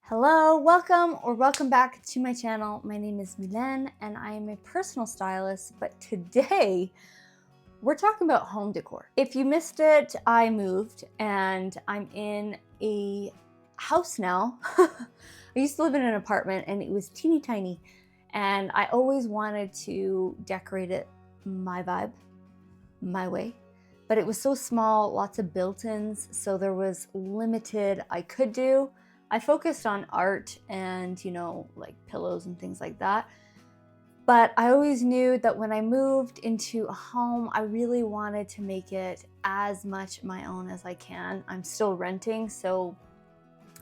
Hello, welcome back to my channel. My name is Milen and I am a personal stylist, but today we're talking about home decor. If you missed it, I moved and I'm in a house now. I used to live in an apartment and it was teeny tiny and I always wanted to decorate it my vibe, my way. But it was so small, lots of built-ins, so there was limited I could do. I focused on art and, like pillows and things like that. But I always knew that when I moved into a home, I really wanted to make it as much my own as I can. I'm still renting, so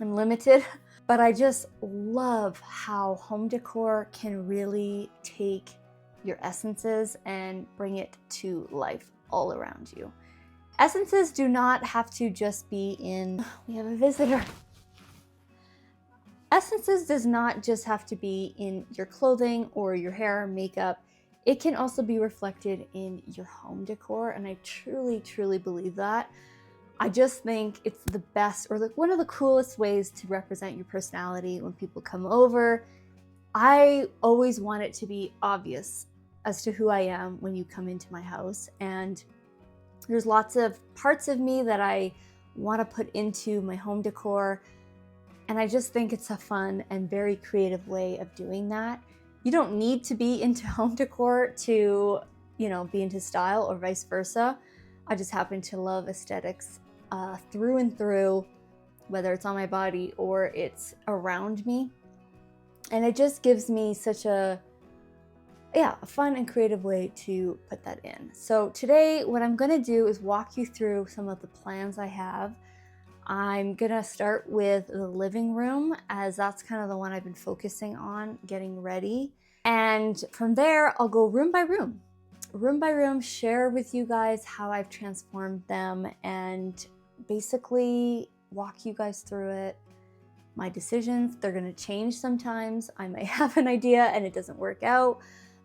I'm limited. But I just love how home decor can really take your essences and bring it to life all around you. Essences do not have to just be in, we have a visitor. Essences does not just have to be in your clothing or your hair, makeup. It can also be reflected in your home decor, and I truly, truly believe that. I just think it's the best, or like one of the coolest ways to represent your personality when people come over. I always want it to be obvious as to who I am when you come into my house, and there's lots of parts of me that I want to put into my home decor. And I just think it's a fun and very creative way of doing that. You don't need to be into home decor to, be into style or vice versa. I just happen to love aesthetics through and through, whether it's on my body or it's around me. And it just gives me such a fun and creative way to put that in. So today, what I'm gonna do is walk you through some of the plans I have. I'm gonna start with the living room, as that's kind of the one I've been focusing on getting ready. And from there, I'll go room by room, share with you guys how I've transformed them and basically walk you guys through it. My decisions, they're gonna change sometimes. I may have an idea and it doesn't work out,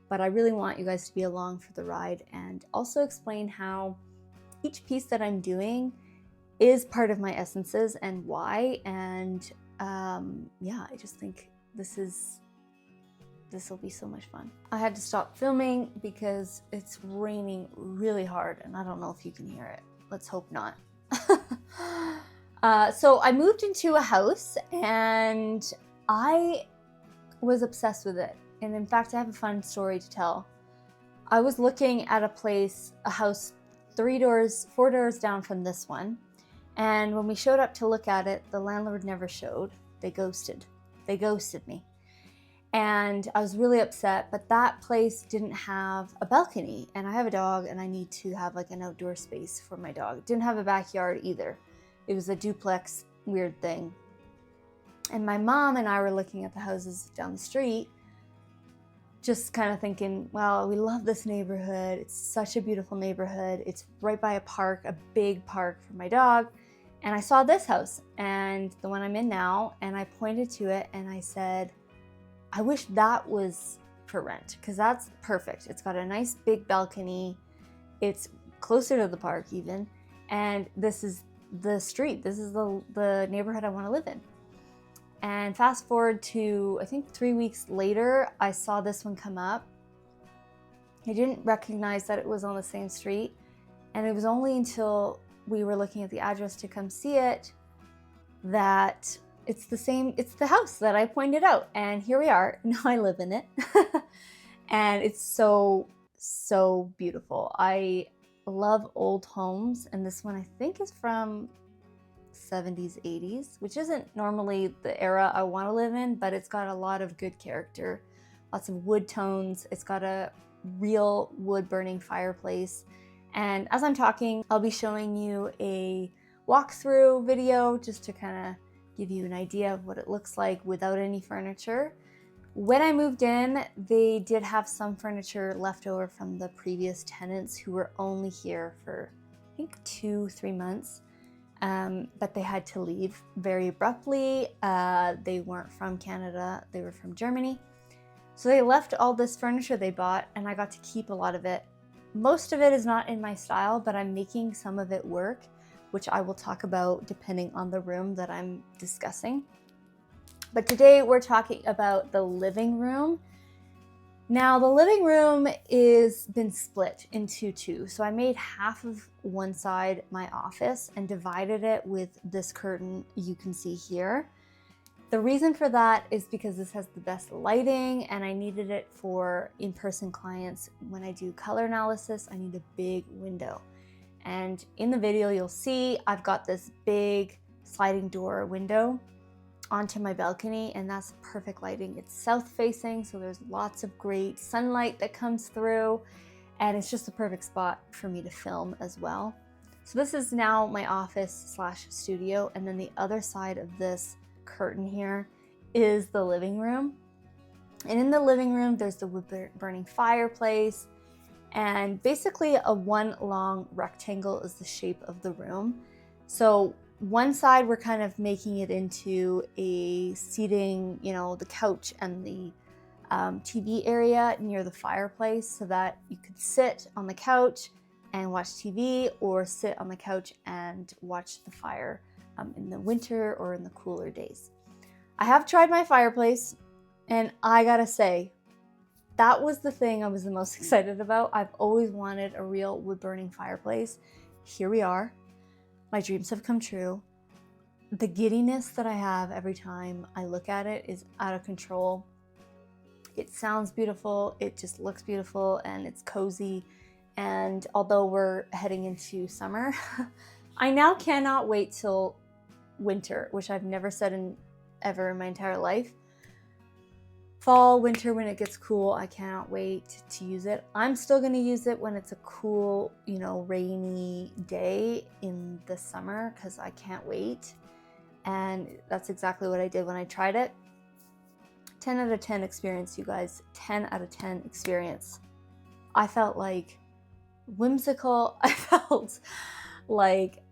but I really want you guys to be along for the ride and also explain how each piece that I'm doing is part of my essences and why. And I just think this will be so much fun. I had to stop filming because it's raining really hard and I don't know if you can hear it. Let's hope not. So I moved into a house and I was obsessed with it. And in fact, I have a fun story to tell. I was looking at a house 4 doors down from this one. And when we showed up to look at it, the landlord never showed. They ghosted me. And I was really upset, but that place didn't have a balcony. And I have a dog and I need to have like an outdoor space for my dog. It didn't have a backyard either. It was a duplex, weird thing. And my mom and I were looking at the houses down the street, just kind of thinking, well, we love this neighborhood. It's such a beautiful neighborhood. It's right by a park, a big park for my dog. And I saw this house and the one I'm in now, and I pointed to it and I said, I wish that was for rent because that's perfect. It's got a nice big balcony. It's closer to the park even. And this is the street. This is the neighborhood I want to live in. And fast forward to, I think 3 weeks later, I saw this one come up. I didn't recognize that it was on the same street. And it was only until we were looking at the address to come see it that it's the house that I pointed out. And here we are, now I live in it. And it's so, so beautiful. I love old homes. And this one I think is from 70s, 80s, which isn't normally the era I want to live in, but it's got a lot of good character, lots of wood tones. It's got a real wood burning fireplace. And as I'm talking, I'll be showing you a walkthrough video just to kind of give you an idea of what it looks like without any furniture. When I moved in, they did have some furniture left over from the previous tenants who were only here for, I think, 2-3 months. But they had to leave very abruptly. They weren't from Canada, they were from Germany. So they left all this furniture they bought and I got to keep a lot of it. Most of it is not in my style, but I'm making some of it work, which I will talk about depending on the room that I'm discussing. But today we're talking about the living room. Now the living room is been split into two. So I made half of one side my office and divided it with this curtain you can see here. The reason for that is because this has the best lighting and I needed it for in-person clients. When I do color analysis, I need a big window. And in the video you'll see I've got this big sliding door window onto my balcony, and that's perfect lighting. It's south facing, so there's lots of great sunlight that comes through, and it's just a perfect spot for me to film as well. So this is now my office slash studio, and then the other side of this curtain here is the living room. And in the living room, there's the wood burning fireplace, and basically a one long rectangle is the shape of the room. So one side we're kind of making it into a seating, the couch and the TV area near the fireplace, so that you could sit on the couch and watch TV, or sit on the couch and watch the fire in the winter or in the cooler days. I have tried my fireplace, and I gotta say, that was the thing I was the most excited about. I've always wanted a real wood burning fireplace. Here we are. My dreams have come true. The giddiness that I have every time I look at it is out of control. It sounds beautiful, it just looks beautiful, and it's cozy. And although we're heading into summer, I now cannot wait till winter, which I've never said ever in my entire life. Fall, winter, when it gets cool, I cannot wait to use it. I'm still going to use it when it's a cool, rainy day in the summer, because I can't wait. And that's exactly what I did when I tried it. 10 out of 10 experience, you guys. 10 out of 10 experience. I felt like whimsical. I felt like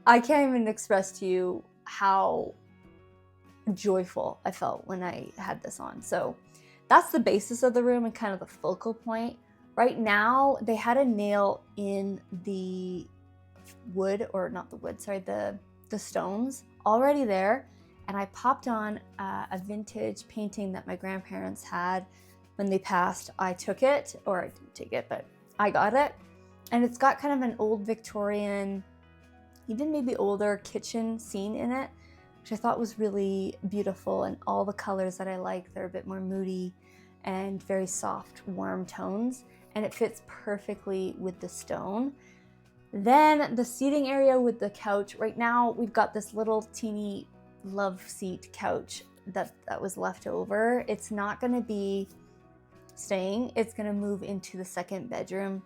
I can't even express to you how joyful I felt when I had this on. So that's the basis of the room and kind of the focal point. Right now, they had a nail in the wood, or not the wood, sorry, the stones already there. And I popped on a vintage painting that my grandparents had when they passed. I took it, or I didn't take it, but I got it. And it's got kind of an old Victorian, even maybe older kitchen scene in it, which I thought was really beautiful, and all the colors that I like. They're a bit more moody and very soft, warm tones, and it fits perfectly with the stone. Then the seating area with the couch. Right now we've got this little teeny love seat couch that was left over. It's not going to be staying. It's going to move into the second bedroom.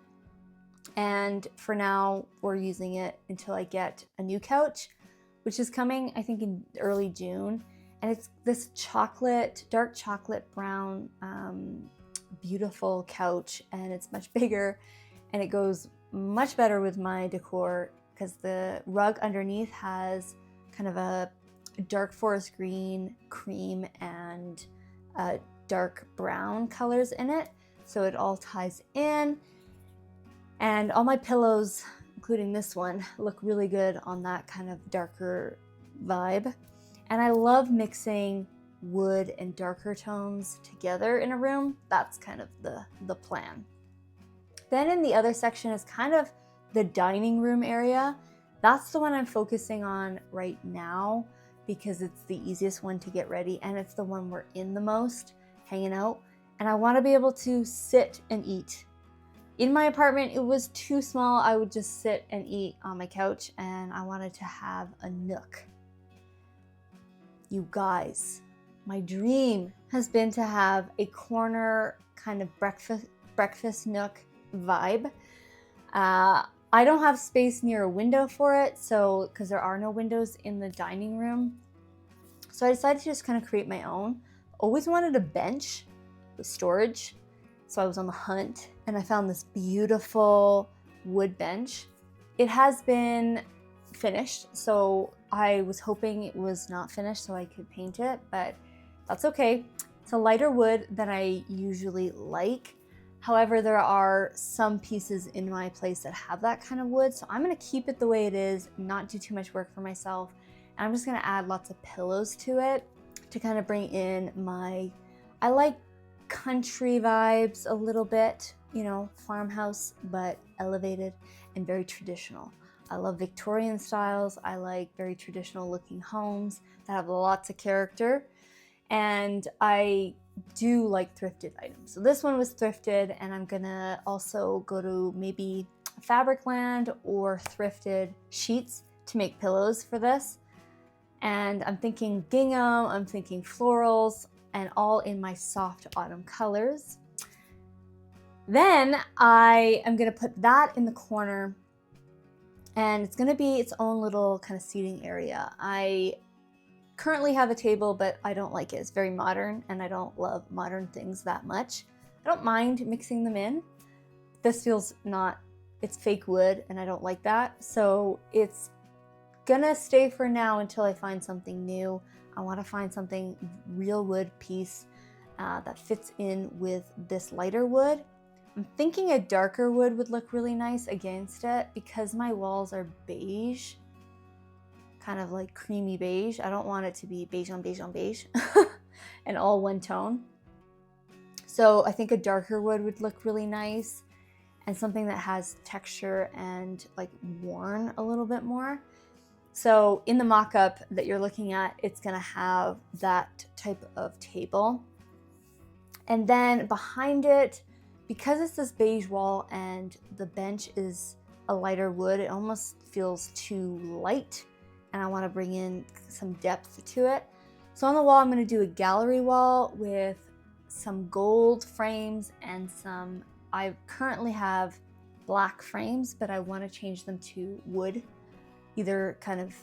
And for now, we're using it until I get a new couch, which is coming, I think, in early June. And it's this dark chocolate brown, beautiful couch, and it's much bigger, and it goes much better with my decor, because the rug underneath has kind of a dark forest green, cream, and dark brown colors in it. So it all ties in. And all my pillows, including this one, look really good on that kind of darker vibe. And I love mixing wood and darker tones together in a room. That's kind of the plan. Then in the other section is kind of the dining room area. That's the one I'm focusing on right now, because it's the easiest one to get ready, and it's the one we're in the most, hanging out. And I want to be able to sit and eat. In my apartment, it was too small. I would just sit and eat on my couch, and I wanted to have a nook. You guys, my dream has been to have a corner kind of breakfast nook vibe. I don't have space near a window for it, so because there are no windows in the dining room. So I decided to just kind of create my own. Always wanted a bench with storage. So I was on the hunt, and I found this beautiful wood bench. It has been finished, so I was hoping it was not finished so I could paint it, but that's okay. It's a lighter wood than I usually like. However, there are some pieces in my place that have that kind of wood, so I'm gonna keep it the way it is, not do too much work for myself. And I'm just gonna add lots of pillows to it to kind of bring in I like country vibes a little bit, you know, farmhouse, but elevated and very traditional. I love Victorian styles. I like very traditional looking homes that have lots of character. And I do like thrifted items. So this one was thrifted, and I'm gonna also go to maybe Fabricland or thrifted sheets to make pillows for this. And I'm thinking gingham, I'm thinking florals, and all in my soft autumn colors. Then I am gonna put that in the corner, and it's gonna be its own little kind of seating area. I currently have a table, but I don't like it. It's very modern, and I don't love modern things that much. I don't mind mixing them in. This feels it's fake wood, and I don't like that. So it's gonna stay for now until I find something new. I wanna find something real wood piece that fits in with this lighter wood. I'm thinking a darker wood would look really nice against it because my walls are beige, kind of like creamy beige. I don't want it to be beige on beige on beige and all one tone. So I think a darker wood would look really nice, and something that has texture and like worn a little bit more. So in the mock-up that you're looking at, it's gonna have that type of table. And then behind it, because it's this beige wall and the bench is a lighter wood, it almost feels too light, and I want to bring in some depth to it. So on the wall, I'm going to do a gallery wall with some gold frames and I currently have black frames, but I want to change them to wood, either kind of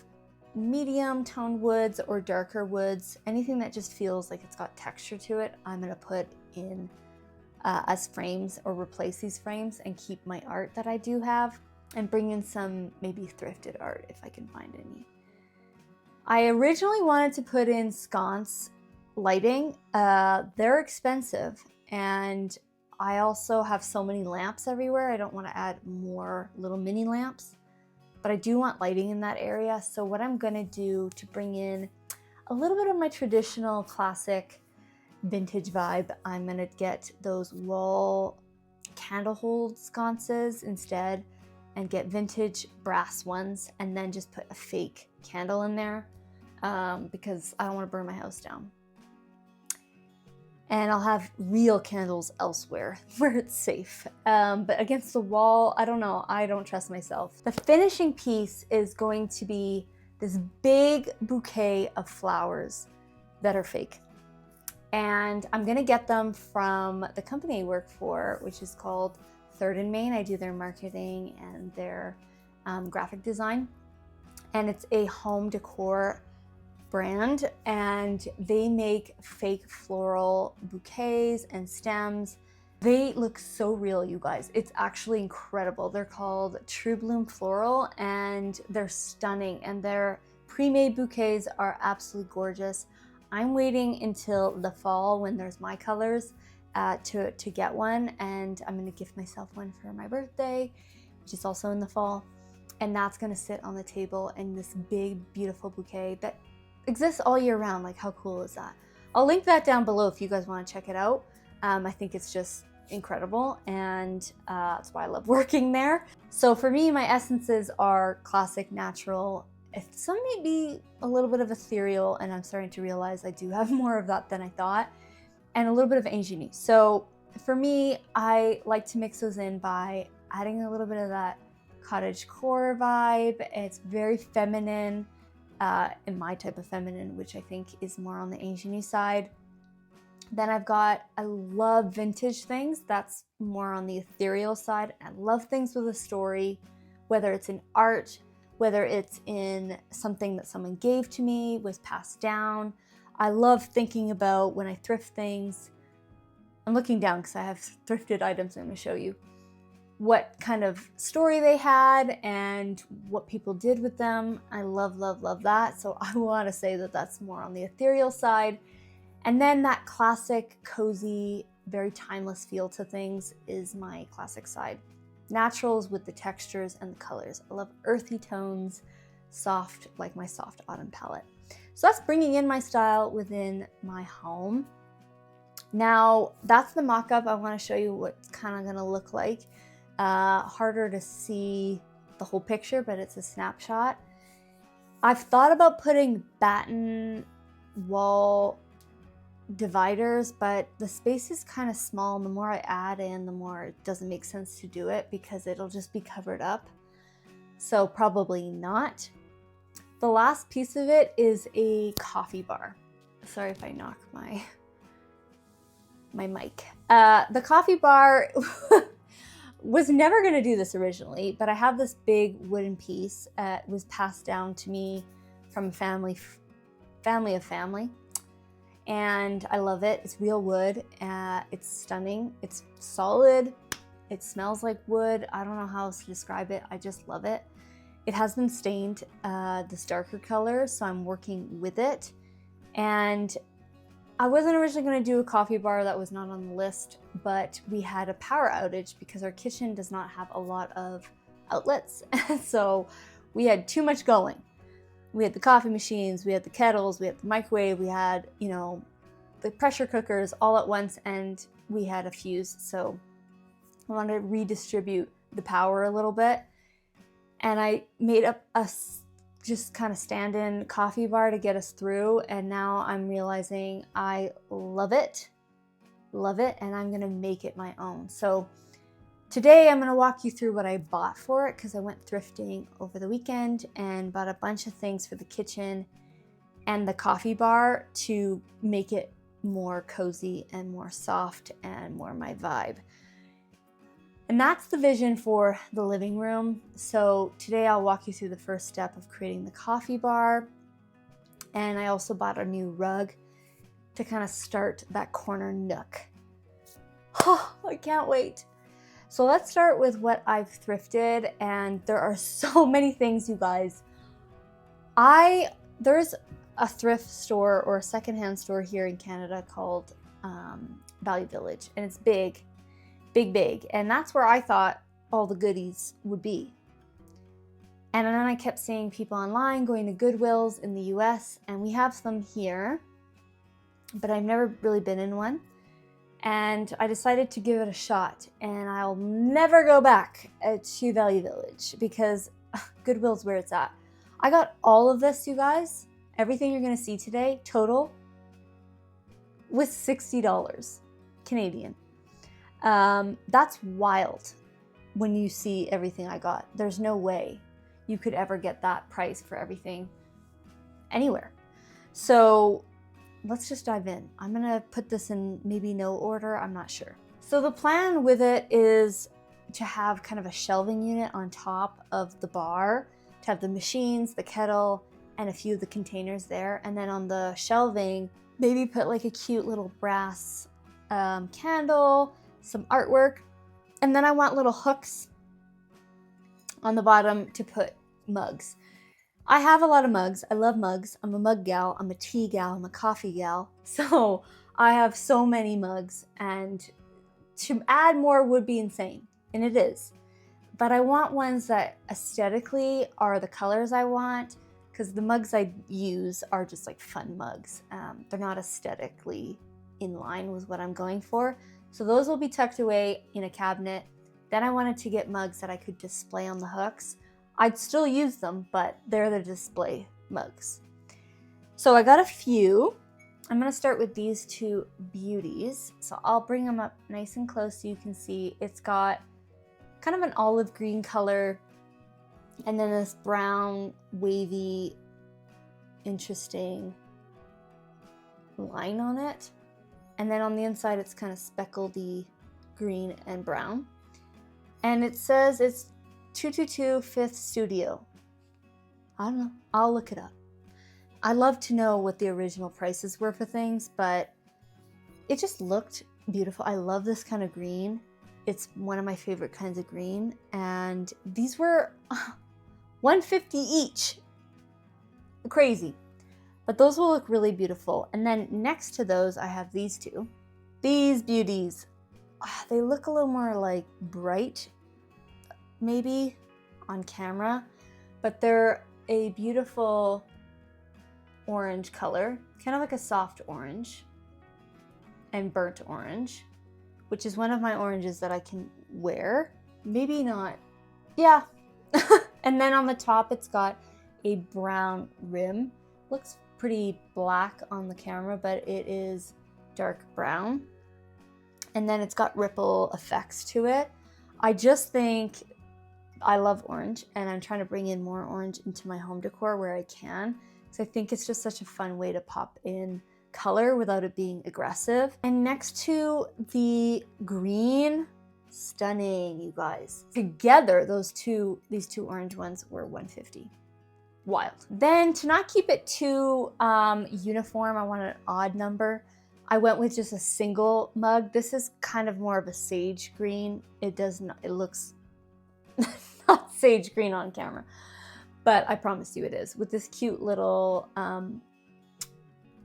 medium toned woods or darker woods. Anything that just feels like it's got texture to it, I'm going to put in as frames or replace these frames and keep my art that I do have and bring in some maybe thrifted art if I can find any. I originally wanted to put in sconce lighting. They're expensive, and I also have so many lamps everywhere. I don't want to add more little mini lamps, but I do want lighting in that area. So what I'm gonna do to bring in a little bit of my traditional classic vintage vibe, I'm gonna get those wall candle hold sconces instead and get vintage brass ones, and then just put a fake candle in there because I don't want to burn my house down. And I'll have real candles elsewhere where it's safe. But against the wall, I don't know, I don't trust myself. The finishing piece is going to be this big bouquet of flowers that are fake. And I'm gonna get them from the company I work for, which is called Third in Main. I do their marketing and their graphic design. And it's a home decor brand, and they make fake floral bouquets and stems. They look so real, you guys. It's actually incredible. They're called True Bloom Floral, and they're stunning, and their pre-made bouquets are absolutely gorgeous. I'm waiting until the fall when there's my colors to get one, and I'm gonna gift myself one for my birthday, which is also in the fall. And that's gonna sit on the table in this big, beautiful bouquet that exists all year round. Like, how cool is that? I'll link that down below if you guys wanna check it out. I think it's just incredible, and that's why I love working there. So for me, my essences are classic, natural. Some may be a little bit of ethereal, and I'm starting to realize I do have more of that than I thought, and a little bit of Ingenue. So for me, I like to mix those in by adding a little bit of that cottagecore vibe. It's very feminine, in my type of feminine, which I think is more on the Ingenue side. Then I love vintage things. That's more on the ethereal side. I love things with a story, whether it's in art, whether it's in something that someone gave to me, was passed down. I love thinking about when I thrift things. I'm looking down because I have thrifted items I'm going to show you. What kind of story they had and what people did with them. I love, love, love that. So I want to say that that's more on the ethereal side. And then that classic, cozy, very timeless feel to things is my classic side. Naturals with the textures and the colors. I love earthy tones, soft, like my soft autumn palette. So that's bringing in my style within my home. Now that's the mock-up. I want to show you what it's kind of going to look like. Harder to see the whole picture, but it's a snapshot. I've thought about putting batten wall dividers, but the space is kind of small, and the more I add in, the more it doesn't make sense to do it because it'll just be covered up. So probably not. The last piece of it is a coffee bar. Sorry if I knock my mic. The coffee bar was never going to do this originally, but I have this big wooden piece. It was passed down to me from a family of family. And I love it. It's real wood. It's stunning. It's solid. It smells like wood. I don't know how else to describe it. I just love it. It has been stained this darker color, so I'm working with it. And I wasn't originally going to do a coffee bar. That was not on the list, but we had a power outage because our kitchen does not have a lot of outlets. So we had too much going. We had the coffee machines, we had the kettles, we had the microwave, we had, you know, the pressure cookers all at once, and we had a fuse. So I wanted to redistribute the power a little bit. And I made up a just kind of stand-in coffee bar to get us through. And now I'm realizing I love it, and I'm gonna make it my own. So today I'm going to walk you through what I bought for it because I went thrifting over the weekend and bought a bunch of things for the kitchen and the coffee bar to make it more cozy and more soft and more my vibe. And that's the vision for the living room. So today I'll walk you through the first step of creating the coffee bar. And I also bought a new rug to kind of start that corner nook. Oh, I can't wait. So let's start with what I've thrifted, and there are so many things, you guys. There's a thrift store or a secondhand store here in Canada called Value Village, and it's big, and that's where I thought all the goodies would be. And then I kept seeing people online going to Goodwills in the US, and we have some here, but I've never really been in one. And I decided to give it a shot, and I'll never go back to Value Village because Goodwill's where it's at. I got all of this, you guys, everything you're gonna see today, total, with $60 Canadian. That's wild when you see everything I got. There's no way you could ever get that price for everything anywhere. So let's just dive in. I'm gonna put this in maybe no order, I'm not sure. So the plan with it is to have kind of a shelving unit on top of the bar, to have the machines, the kettle, and a few of the containers there. And then on the shelving, maybe put like a cute little brass candle, some artwork. And then I want little hooks on the bottom to put mugs. I have a lot of mugs. I love mugs. I'm a mug gal. I'm a tea gal. I'm a coffee gal. So I have so many mugs, and to add more would be insane, and it is. But I want ones that aesthetically are the colors I want, because the mugs I use are just like fun mugs. They're not aesthetically in line with what I'm going for. So those will be tucked away in a cabinet. Then I wanted to get mugs that I could display on the hooks. I'd still use them, but they're the display mugs. So I got a few. I'm gonna start with these two beauties. So I'll bring them up nice and close so you can see. It's got kind of an olive green color and then this brown, wavy, interesting line on it. And then on the inside, it's kind of speckledy green and brown. And it says it's 222 5th Studio. I don't know. I'll look it up. I love to know what the original prices were for things, but it just looked beautiful. I love this kind of green. It's one of my favorite kinds of green. And these were $150 each. Crazy. But those will look really beautiful. And then next to those, I have these two. These beauties. They look a little more like bright, maybe, on camera. But they're a beautiful orange color, kind of like a soft orange and burnt orange, which is one of my oranges that I can wear. Maybe not. Yeah. And then on the top, it's got a brown rim. Looks pretty black on the camera, but it is dark brown. And then it's got ripple effects to it. I just think I love orange, and I'm trying to bring in more orange into my home decor where I can. So I think it's just such a fun way to pop in color without it being aggressive. And next to the green, stunning, you guys. Together, these two orange ones were $150. Wild. Then to not keep it too uniform, I wanted an odd number. I went with just a single mug. This is kind of more of a sage green. It looks not sage green on camera, but I promise you it is, with this cute little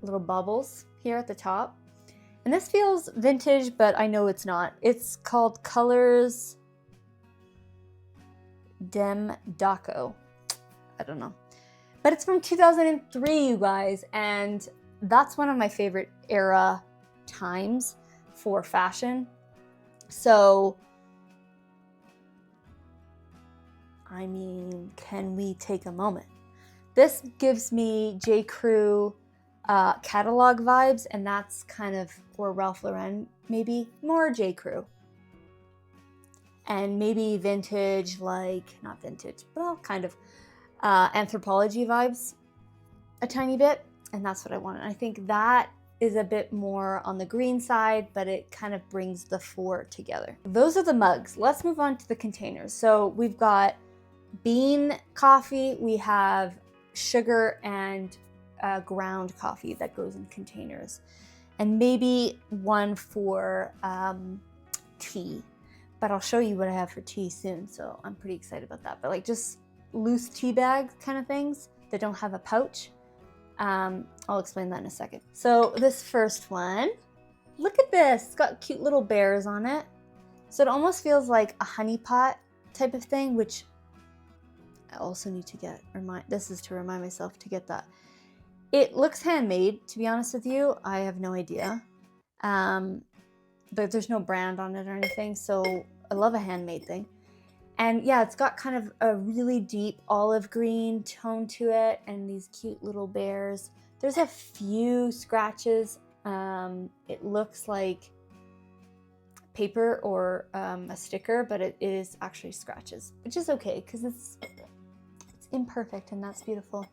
bubbles here at the top. And this feels vintage, but I know it's not. It's called Colors Dem Daco. I don't know. But it's from 2003, you guys, and that's one of my favorite era times for fashion. So, I mean, can we take a moment? This gives me J. Crew catalog vibes, and that's kind of, or Ralph Lauren, maybe more J. Crew. And maybe vintage, like, not vintage, well, kind of Anthropologie vibes a tiny bit. And that's what I wanted. I think that is a bit more on the green side, but it kind of brings the four together. Those are the mugs. Let's move on to the containers. So we've got bean coffee, we have sugar and ground coffee that goes in containers, and maybe one for tea. But I'll show you what I have for tea soon, so I'm pretty excited about that. But like just loose tea bag kind of things that don't have a pouch. I'll explain that in a second. So this first one, look at this. It's got cute little bears on it. So it almost feels like a honey pot type of thing, which I also need to this is to remind myself to get that. It looks handmade, to be honest with you. I have no idea. But there's no brand on it or anything. So I love a handmade thing. And yeah, it's got kind of a really deep olive green tone to it, and these cute little bears. There's a few scratches. It looks like paper or a sticker, but it is actually scratches, which is okay because it's imperfect, and that's beautiful.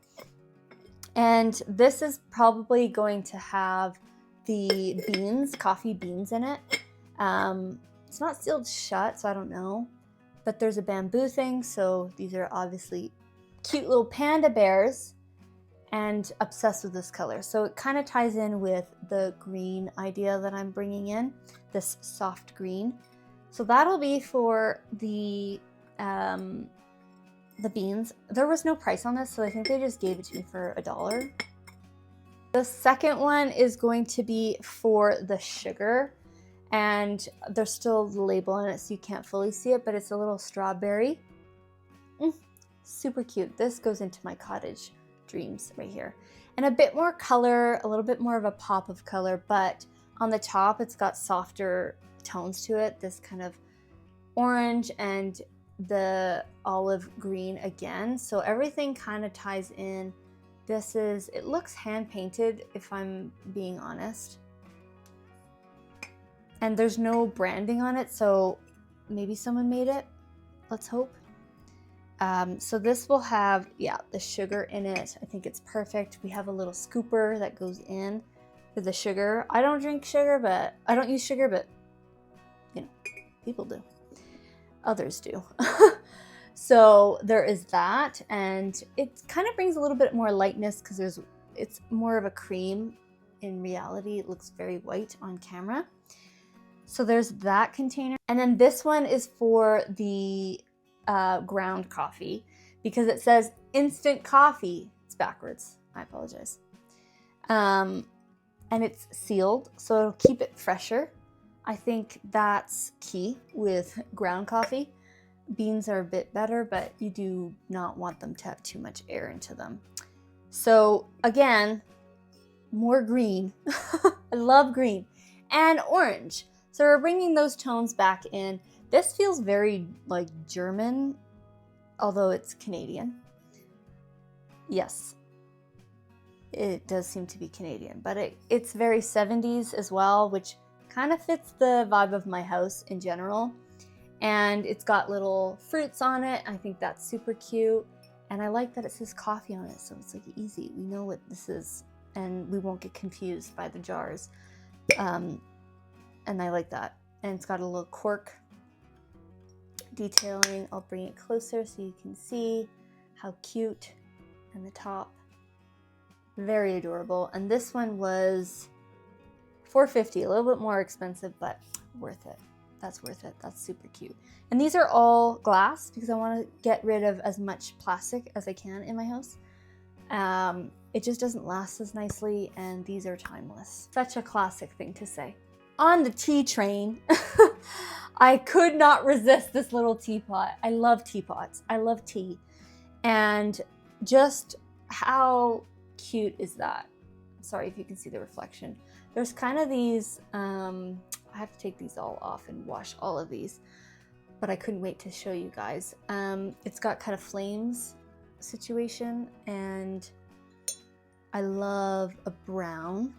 And this is probably going to have the beans, coffee beans in it. It's not sealed shut, so I don't know. But there's a bamboo thing, so these are obviously cute little panda bears, and obsessed with this color. So it kind of ties in with the green idea that I'm bringing in, this soft green. So that'll be for the beans. There was no price on this, so I think they just gave it to me for $1. The second one is going to be for the sugar. And there's still the label on it, so you can't fully see it, but it's a little strawberry. Super cute. This goes into my cottage dreams right here. And a bit more color, a little bit more of a pop of color, but on the top, it's got softer tones to it. This kind of orange and the olive green again. So everything kind of ties in. It looks hand painted, if I'm being honest. And there's no branding on it, so maybe someone made it. Let's hope. So this will have, the sugar in it. I think it's perfect. We have a little scooper that goes in for the sugar. I don't drink sugar, but I don't use sugar, but people do. Others do. So there is that, and it kind of brings a little bit more lightness because it's more of a cream. In reality, it looks very white on camera. So there's that container. And then this one is for the ground coffee, because it says instant coffee. It's backwards. I apologize. And it's sealed, so it'll keep it fresher. I think that's key with ground coffee. beans are a bit better, but you do not want them to have too much air into them. So again, more green. I love green and orange. So we're bringing those tones back in. This feels very like German, although it's Canadian. Yes, it does seem to be Canadian, but it's very 70s as well, which kind of fits the vibe of my house in general. And it's got little fruits on it. I think that's super cute. And I like that it says coffee on it, so it's like easy. We know what this is, and we won't get confused by the jars. And I like that. And it's got a little cork detailing. I'll bring it closer so you can see how cute. And the top, very adorable. And this one was $4.50, a little bit more expensive, but worth it. That's worth it. That's super cute. And these are all glass because I want to get rid of as much plastic as I can in my house. It just doesn't last as nicely, and these are timeless. Such a classic thing to say. On the tea train, I could not resist this little teapot. I love teapots. I love tea. And just how cute is that? Sorry if you can see the reflection. There's kind of these, I have to take these all off and wash all of these, but I couldn't wait to show you guys. It's got kind of flames situation, and I love a brown.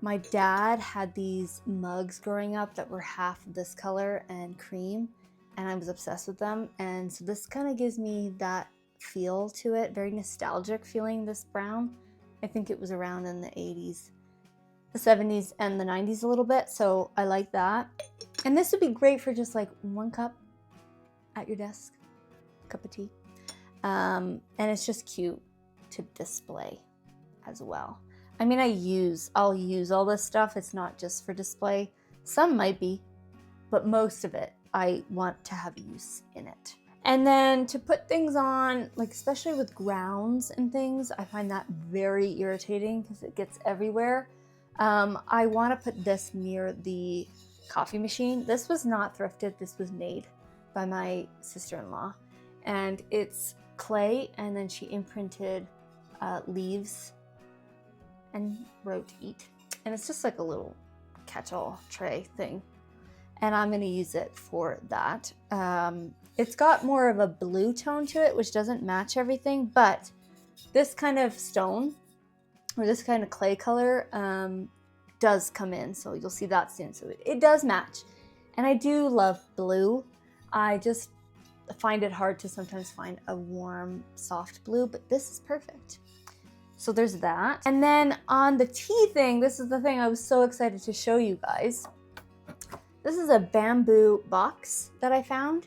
My dad had these mugs growing up that were half this color and cream, and I was obsessed with them. And so this kind of gives me that feel to it, very nostalgic feeling, this brown. I think it was around in the 80s, the 70s and the 90s a little bit, so I like that. And this would be great for just like one cup at your desk, cup of tea. And it's just cute to display as well. I mean, I'll use all this stuff. It's not just for display. Some might be, but most of it I want to have use in it. And then to put things on, like especially with grounds and things, I find that very irritating because it gets everywhere. I want to put this near the coffee machine. This was not thrifted. This was made by my sister-in-law. And it's clay, and then she imprinted leaves and wrote "eat." And it's just like a little catch-all tray thing. And I'm going to use it for that. It's got more of a blue tone to it, which doesn't match everything, but this kind of stone or this kind of clay color does come in. So you'll see that soon. So it does match. And I do love blue. I just find it hard to sometimes find a warm, soft blue, but this is perfect. So there's that. And then on the tea thing, this is the thing I was so excited to show you guys. This is a bamboo box that I found.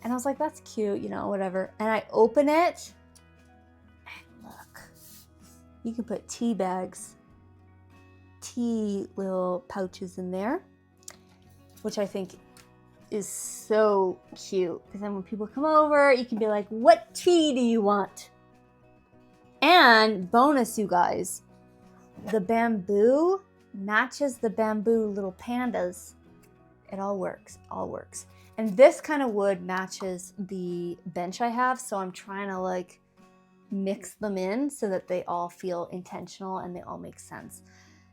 And I was like, that's cute, you know, whatever. And I open it, and look, you can put tea bags, tea little pouches in there, which I think is so cute. Because then when people come over, you can be like, what tea do you want? And bonus, you guys, the bamboo matches the bamboo little pandas. It all works, all works. And this kind of wood matches the bench I have, so I'm trying to like mix them in so that they all feel intentional and they all make sense.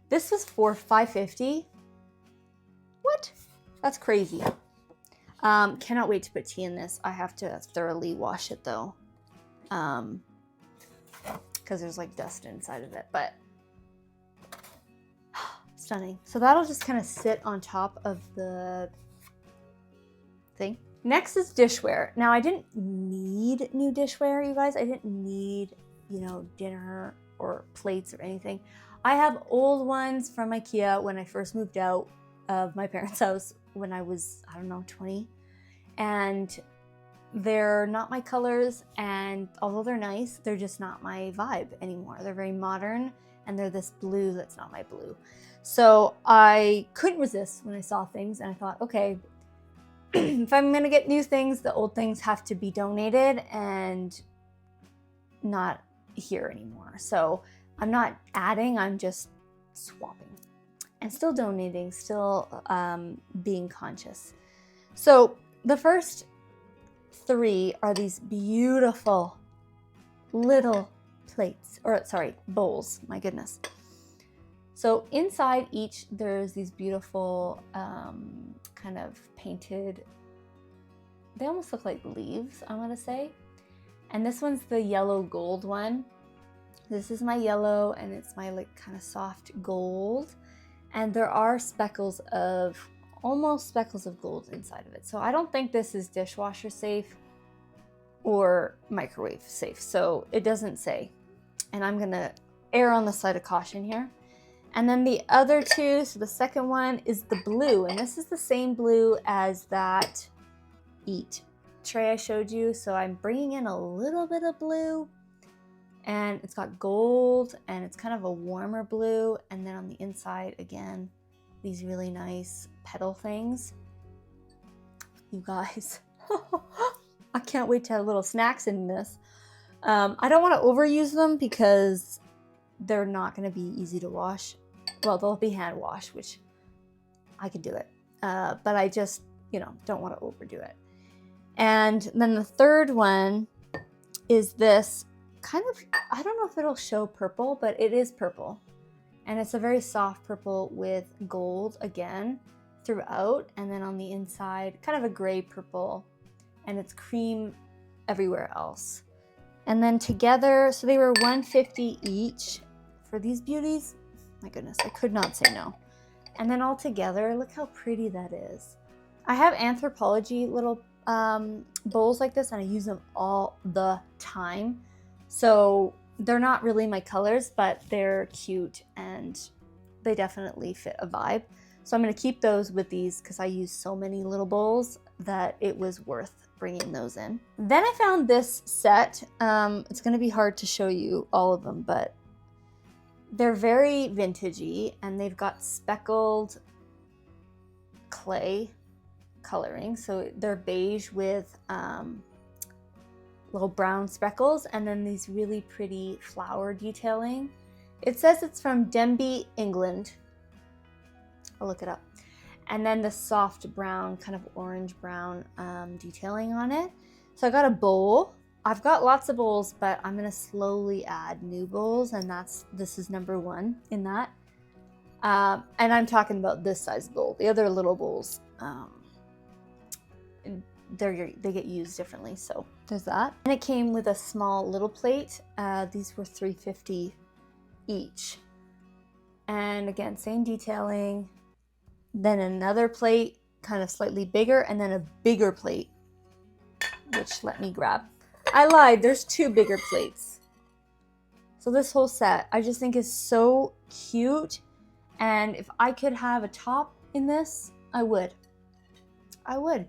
This was for $5.50. What? That's crazy. Cannot wait to put tea in this. I have to thoroughly wash it though, because there's like dust inside of it, but stunning. So that'll just kind of sit on top of the thing. Next is dishware. Now I didn't need new dishware, you guys. I didn't need, you know, dinner or plates or anything. I have old ones from IKEA when I first moved out of my parents' house when I was, I don't know, 20. And they're not my colors, and although they're nice, they're just not my vibe anymore. They're very modern, and they're this blue that's not my blue. So I couldn't resist when I saw things, and I thought, okay, if I'm gonna get new things, the old things have to be donated and not here anymore. So I'm not adding, I'm just swapping and still donating, still being conscious. So the first three are these beautiful little plates, or sorry, bowls, my goodness. So inside each, there's these beautiful kind of painted, they almost look like leaves, I want to say. And this one's the yellow gold one. This is my yellow, and it's my like kind of soft gold. And there are speckles of, almost speckles of gold inside of it. So I don't think this is dishwasher safe or microwave safe. So it doesn't say. And I'm gonna err on the side of caution here. And then the other two, so the second one is the blue, and this is the same blue as that Eat tray I showed you. So I'm bringing in a little bit of blue, and it's got gold, and it's kind of a warmer blue. And then on the inside, again, these really nice petal things. You guys, I can't wait to have little snacks in this. I don't want to overuse them because they're not going to be easy to wash. Well, they'll be hand washed, which I could do it. But I just, don't want to overdo it. And then the third one is this kind of, I don't know if it'll show purple, but it is purple. And it's a very soft purple with gold again throughout. And then on the inside, kind of a gray purple, and it's cream everywhere else. And then together, so they were $150 each for these beauties. My goodness, I could not say no. And then all together, look how pretty that is. I have Anthropology little bowls like this, and I use them all the time. So they're not really my colors, but they're cute and they definitely fit a vibe. So I'm going to keep those with these because I use so many little bowls that it was worth bringing those in. Then I found this set. It's going to be hard to show you all of them, but they're very vintagey, and they've got speckled clay coloring. So they're beige with little brown speckles, and then these really pretty flower detailing. It says it's from Denbigh, England. I'll look it up. And then the soft brown, kind of orange brown detailing on it. So I got a bowl. I've got lots of bowls, but I'm gonna slowly add new bowls, and this is number one in that. And I'm talking about this size bowl. The other little bowls, they get used differently, so there's that. And it came with a small little plate. These were $3.50 each. And again, same detailing. Then another plate, kind of slightly bigger, and then a bigger plate, which let me grab. I lied, there's two bigger plates. So this whole set, I just think is so cute. And if I could have a top in this, I would.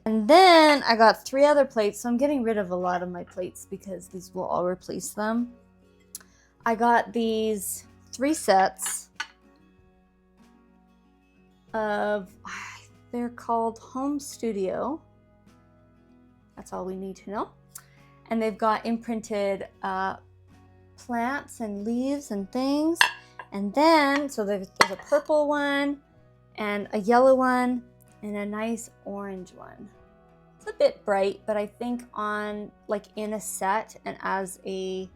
And then I got 3 other plates, so I'm getting rid of a lot of my plates because these will all replace them. I got these 3 sets of, they're called Home Studio. That's all we need to know. And they've got imprinted plants and leaves and things. And then, so there's a purple one and a yellow one and a nice orange one. It's a bit bright, but I think on, like, in a set and as a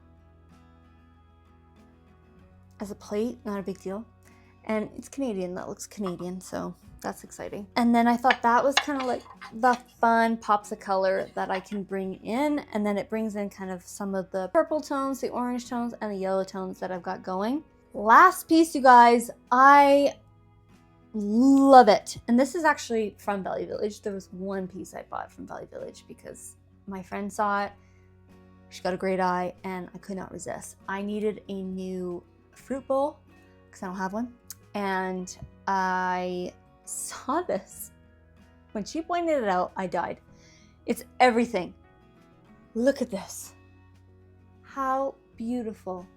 plate, not a big deal. And it's Canadian, that looks Canadian, so that's exciting. And then I thought that was kind of like the fun pops of color that I can bring in. And then it brings in kind of some of the purple tones, the orange tones, and the yellow tones that I've got going. Last piece, you guys, I love it. And this is actually from Value Village. There was one piece I bought from Value Village because my friend saw it. She got a great eye, and I could not resist. I needed a new fruit bowl because I don't have one. And I saw this. When she pointed it out, I died. It's everything. Look at this. How beautiful.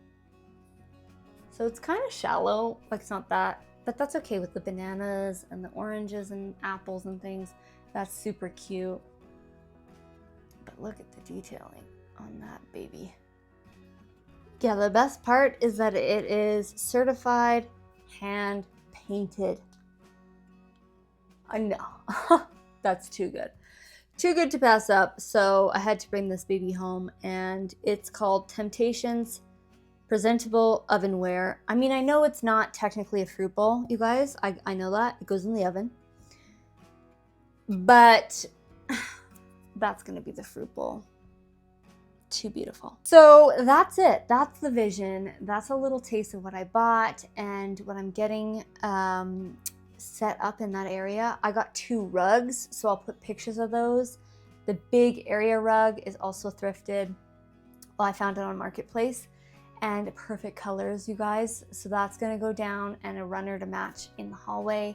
So it's kind of shallow, like it's not that, but that's okay with the bananas and the oranges and apples and things. That's super cute. But look at the detailing on that baby. Yeah, the best part is that it is certified hand painted. I know. That's too good. Too good to pass up, so I had to bring this baby home, and it's called Temptations Presentable Ovenware. I mean, I know it's not technically a fruit bowl, you guys. I know that. It goes in the oven. But that's going to be the fruit bowl. Too beautiful. So that's it. That's the vision. That's a little taste of what I bought and what I'm getting set up in that area. I got 2 rugs, so I'll put pictures of those. The big area rug is also thrifted. Well, I found it on Marketplace, and perfect colors, you guys. So that's gonna go down, and a runner to match in the hallway.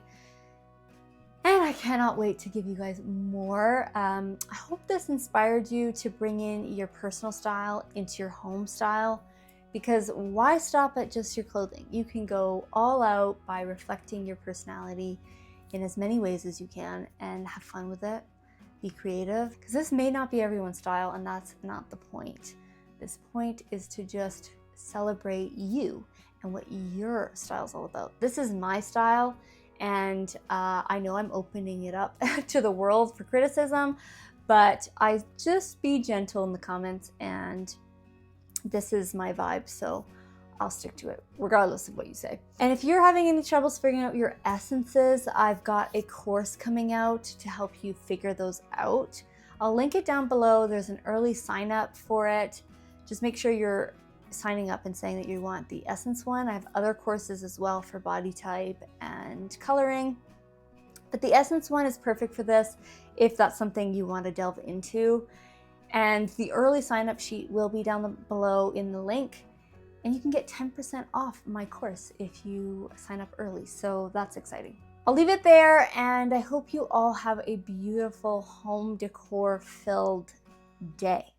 And I cannot wait to give you guys more. I hope this inspired you to bring in your personal style into your home style, because why stop at just your clothing? You can go all out by reflecting your personality in as many ways as you can and have fun with it. Be creative, because this may not be everyone's style, and that's not the point. This point is to just celebrate you and what your style is all about. This is my style, and I know I'm opening it up to the world for criticism, but I just be gentle in the comments, and this is my vibe, so I'll stick to it regardless of what you say. And if you're having any troubles figuring out your essences, I've got a course coming out to help you figure those out. I'll link it down below. There's an early sign up for it. Just make sure you're signing up and saying that you want the essence one. I have other courses as well for body type and coloring, but the essence one is perfect for this if that's something you want to delve into. And the early sign up sheet will be down below in the link, and you can get 10% off my course if you sign up early. So that's exciting. I'll leave it there, and I hope you all have a beautiful home decor filled day.